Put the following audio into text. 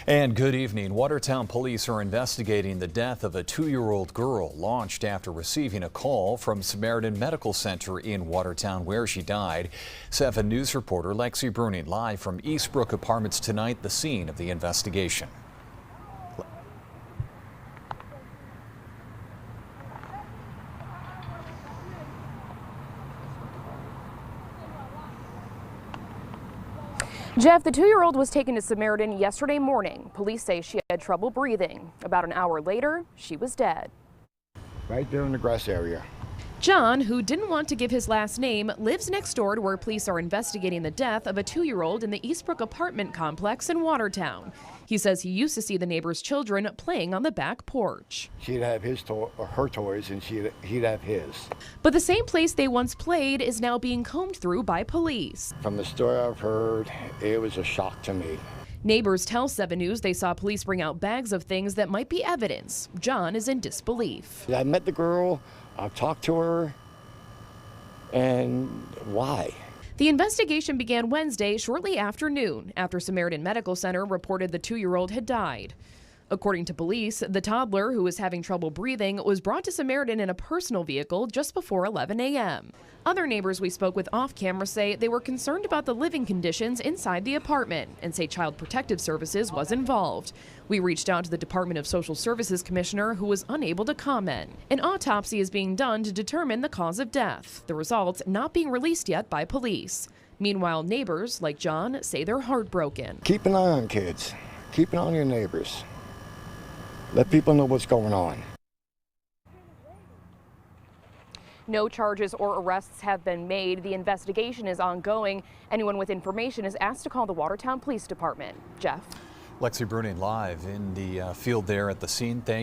And good evening. Watertown police are investigating the death of a 2-year-old girl launched after receiving a call from Samaritan Medical Center in Watertown where she died. 7 News reporter Lexi Bruning live from Eastbrook Apartments tonight, the scene of the investigation. Jeff, the 2-year-old was taken to Samaritan yesterday morning. Police say she had trouble breathing. About an hour later, she was dead. Right there in the grass area. John, who didn't want to give his last name, lives next door to where police are investigating the death of a 2-year-old in the Eastbrook apartment complex in Watertown. He says he used to see the neighbor's children playing on the back porch. She'd have her toys and he'd have his. But the same place they once played is now being combed through by police. From the story I've heard, it was a shock to me. Neighbors tell 7 News they saw police bring out bags of things that might be evidence. John is in disbelief. I met the girl, I've talked to her, and why? The investigation began Wednesday shortly after noon, after Samaritan Medical Center reported the 2-year-old had died. According to police, the toddler, who was having trouble breathing, was brought to Samaritan in a personal vehicle just before 11 a.m. Other neighbors we spoke with off camera say they were concerned about the living conditions inside the apartment and say Child Protective Services was involved. We reached out to the Department of Social Services Commissioner, who was unable to comment. An autopsy is being done to determine the cause of death, the results not being released yet by police. Meanwhile, neighbors like John say they're heartbroken. Keep an eye on kids. Keep an eye on your neighbors. Let people know what's going on. No charges or arrests have been made. The investigation is ongoing. Anyone with information is asked to call the Watertown Police Department. Jeff. Lexi Bruning live in the field there at the scene. Thank